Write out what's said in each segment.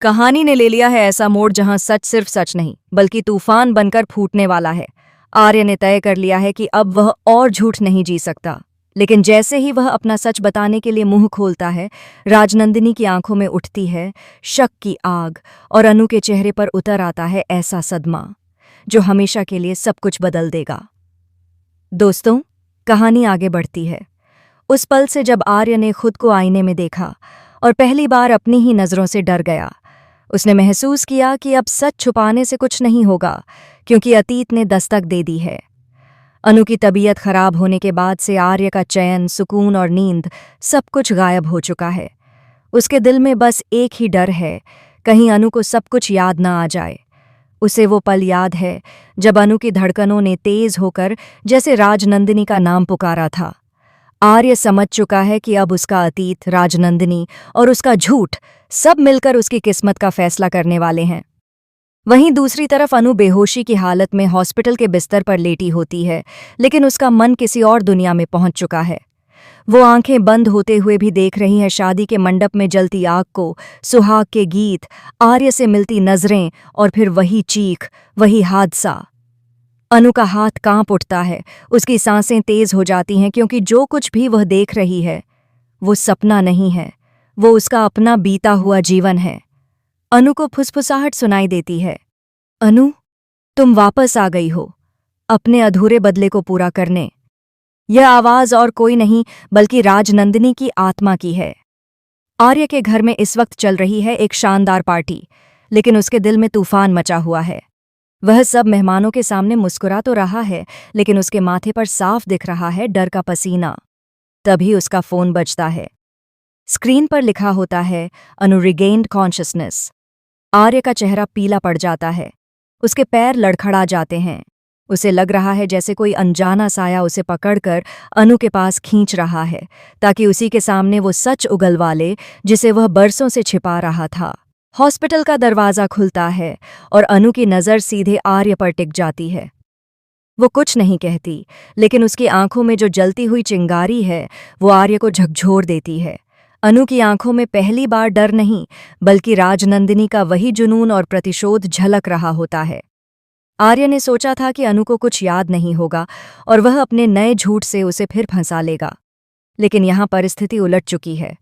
कहानी ने ले लिया है ऐसा मोड़ जहां सच सिर्फ सच नहीं बल्कि तूफान बनकर फूटने वाला है। आर्य ने तय कर लिया है कि अब वह और झूठ नहीं जी सकता। लेकिन जैसे ही वह अपना सच बताने के लिए मुंह खोलता है, राजनंदिनी की आंखों में उठती है शक की आग और अनु के चेहरे पर उतर आता है ऐसा सदमा जो हमेशा के लिए सब कुछ बदल देगा। दोस्तों, कहानी आगे बढ़ती है। उस पल से जब आर्य ने खुद को आईने में देखा और पहली बार अपनी ही नजरों से डर गया, उसने महसूस किया कि अब सच छुपाने से कुछ नहीं होगा, क्योंकि अतीत ने दस्तक दे दी है। अनु की तबीयत खराब होने के बाद से आर्य का चैन, सुकून और नींद सब कुछ गायब हो चुका है। उसके दिल में बस एक ही डर है, कहीं अनु को सब कुछ याद ना आ जाए। उसे वो पल याद है जब अनु की धड़कनों ने तेज होकर जैसे राजनंदिनी का नाम पुकारा था। आर्य समझ चुका है कि अब उसका अतीत, राजनंदिनी और उसका झूठ सब मिलकर उसकी किस्मत का फैसला करने वाले हैं। वहीं दूसरी तरफ अनु बेहोशी की हालत में हॉस्पिटल के बिस्तर पर लेटी होती है, लेकिन उसका मन किसी और दुनिया में पहुंच चुका है। वो आंखें बंद होते हुए भी देख रही है शादी के मंडप में जलती आग को, सुहाग के गीत, आर्य से मिलती नजरें और फिर वही चीख, वही हादसा। अनु का हाथ कांप उठता है, उसकी सांसें तेज हो जाती हैं, क्योंकि जो कुछ भी वह देख रही है वो सपना नहीं है, वो उसका अपना बीता हुआ जीवन है। अनु को फुसफुसाहट सुनाई देती है, अनु, तुम वापस आ गई हो, अपने अधूरे बदले को पूरा करने। यह आवाज और कोई नहीं बल्कि राजनंदिनी की आत्मा की है। आर्य के घर में इस वक्त चल रही है एक शानदार पार्टी, लेकिन उसके दिल में तूफान मचा हुआ है। वह सब मेहमानों के सामने मुस्कुरा तो रहा है, लेकिन उसके माथे पर साफ दिख रहा है डर का पसीना। तभी उसका फोन बजता है। स्क्रीन पर लिखा होता है अनु रिगेन्ड कॉन्शियसनेस। आर्य का चेहरा पीला पड़ जाता है, उसके पैर लड़खड़ा जाते हैं। उसे लग रहा है जैसे कोई अनजाना साया उसे पकड़कर अनु के पास खींच रहा है, ताकि उसी के सामने वो सच उगलवा ले जिसे वह बरसों से छिपा रहा था। हॉस्पिटल का दरवाज़ा खुलता है और अनु की नज़र सीधे आर्य पर टिक जाती है। वो कुछ नहीं कहती, लेकिन उसकी आंखों में जो जलती हुई चिंगारी है वो आर्य को झकझोर देती है। अनु की आंखों में पहली बार डर नहीं बल्कि राजनंदिनी का वही जुनून और प्रतिशोध झलक रहा होता है। आर्य ने सोचा था कि अनु को कुछ याद नहीं होगा और वह अपने नए झूठ से उसे फिर फंसा लेगा, लेकिन यहाँ परिस्थिति उलट चुकी है।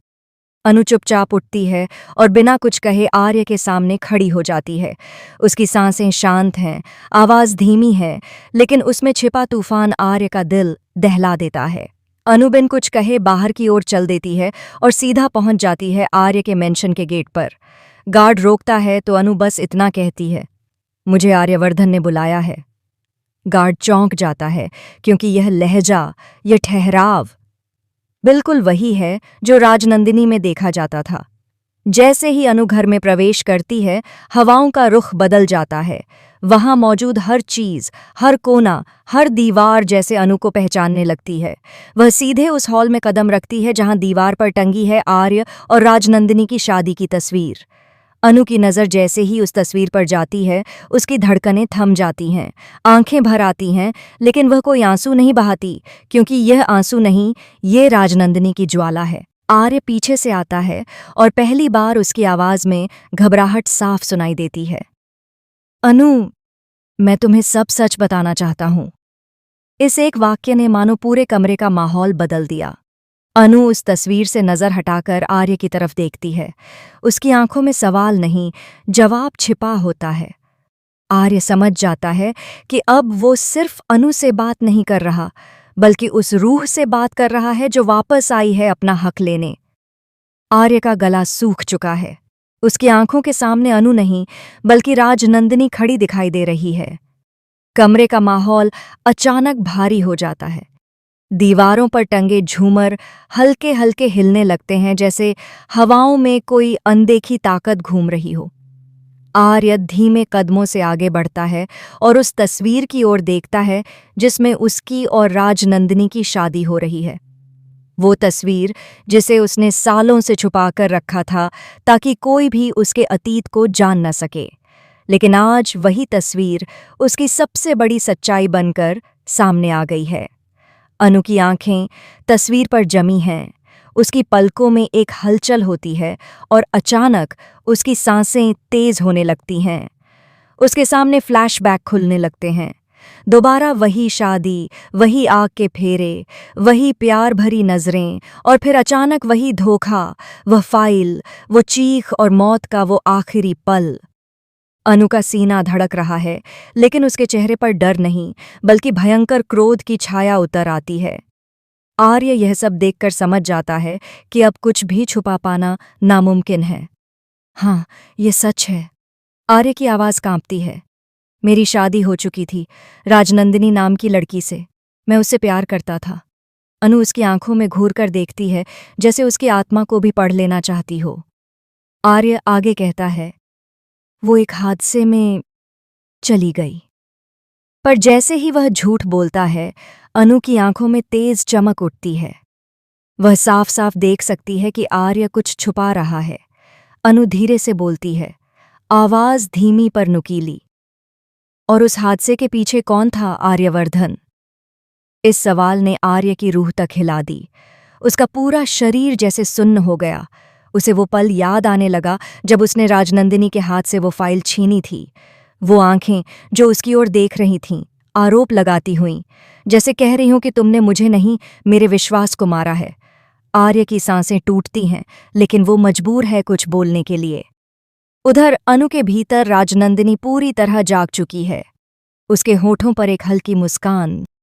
अनु चुपचाप उठती है और बिना कुछ कहे आर्य के सामने खड़ी हो जाती है। उसकी सांसें शांत हैं, आवाज़ धीमी है, लेकिन उसमें छिपा तूफान आर्य का दिल दहला देता है। अनु बिन कुछ कहे बाहर की ओर चल देती है और सीधा पहुंच जाती है आर्य के मेंशन के गेट पर। गार्ड रोकता है तो अनु बस इतना कहती है, मुझे आर्यवर्धन ने बुलाया है। गार्ड चौंक जाता है, क्योंकि यह लहजा, यह ठहराव बिल्कुल वही है जो राजनंदिनी में देखा जाता था। जैसे ही अनु घर में प्रवेश करती है, हवाओं का रुख बदल जाता है। वहां मौजूद हर चीज, हर कोना, हर दीवार जैसे अनु को पहचानने लगती है। वह सीधे उस हॉल में कदम रखती है जहां दीवार पर टंगी है आर्य और राजनंदिनी की शादी की तस्वीर। अनु की नज़र जैसे ही उस तस्वीर पर जाती है, उसकी धड़कनें थम जाती हैं, आंखें भर आती हैं, लेकिन वह कोई आंसू नहीं बहाती, क्योंकि यह आंसू नहीं, ये राजनंदिनी की ज्वाला है। आर्य पीछे से आता है और पहली बार उसकी आवाज़ में घबराहट साफ सुनाई देती है, अनु, मैं तुम्हें सब सच बताना चाहता हूँ। इस एक वाक्य ने मानो पूरे कमरे का माहौल बदल दिया। अनु उस तस्वीर से नज़र हटाकर आर्य की तरफ देखती है। उसकी आंखों में सवाल नहीं, जवाब छिपा होता है। आर्य समझ जाता है कि अब वो सिर्फ अनु से बात नहीं कर रहा, बल्कि उस रूह से बात कर रहा है जो वापस आई है अपना हक लेने। आर्य का गला सूख चुका है। उसकी आंखों के सामने अनु नहीं बल्कि राजनंदिनी खड़ी दिखाई दे रही है। कमरे का माहौल अचानक भारी हो जाता है। दीवारों पर टंगे झूमर हल्के हल्के हिलने लगते हैं, जैसे हवाओं में कोई अनदेखी ताकत घूम रही हो। आर्य धीमे कदमों से आगे बढ़ता है और उस तस्वीर की ओर देखता है जिसमें उसकी और राजनंदिनी की शादी हो रही है। वो तस्वीर जिसे उसने सालों से छुपा कर रखा था ताकि कोई भी उसके अतीत को जान न सके, लेकिन आज वही तस्वीर उसकी सबसे बड़ी सच्चाई बनकर सामने आ गई है। अनु की आंखें तस्वीर पर जमी हैं, उसकी पलकों में एक हलचल होती है और अचानक उसकी सांसें तेज होने लगती हैं। उसके सामने फ्लैशबैक खुलने लगते हैं। दोबारा वही शादी, वही आग के फेरे, वही प्यार भरी नजरें, और फिर अचानक वही धोखा, वह फाइल, वो चीख और मौत का वो आखिरी पल। अनु का सीना धड़क रहा है, लेकिन उसके चेहरे पर डर नहीं, बल्कि भयंकर क्रोध की छाया उतर आती है। आर्य यह सब देखकर समझ जाता है कि अब कुछ भी छुपा पाना नामुमकिन है। हाँ, ये सच है। आर्य की आवाज कांपती है। मेरी शादी हो चुकी थी, राजनंदिनी नाम की लड़की से। मैं उससे प्यार करता था। अनु उसकी आंखों में घूर कर देखती है, जैसे उसकी आत्मा को भी पढ़ लेना चाहती हो। आर्य आगे कहता है, वो एक हादसे में चली गई। पर जैसे ही वह झूठ बोलता है, अनु की आंखों में तेज चमक उठती है। वह साफ साफ देख सकती है कि आर्य कुछ छुपा रहा है। अनु धीरे से बोलती है, आवाज धीमी पर नुकीली। और उस हादसे के पीछे कौन था, आर्यवर्धन? इस सवाल ने आर्य की रूह तक हिला दी। उसका पूरा शरीर जैसे सुन्न हो गया। उसे वो पल याद आने लगा जब उसने राजनंदिनी के हाथ से वो फाइल छीनी थी। वो आंखें जो उसकी ओर देख रही थीं, आरोप लगाती हुईं, जैसे कह रही हूं कि तुमने मुझे नहीं, मेरे विश्वास को मारा है। आर्य की सांसें टूटती हैं, लेकिन वो मजबूर है कुछ बोलने के लिए। उधर अनु के भीतर राजनंदिनी पूरी तरह जाग चुकी है। उसके होठों पर एक हल्की मुस्कान,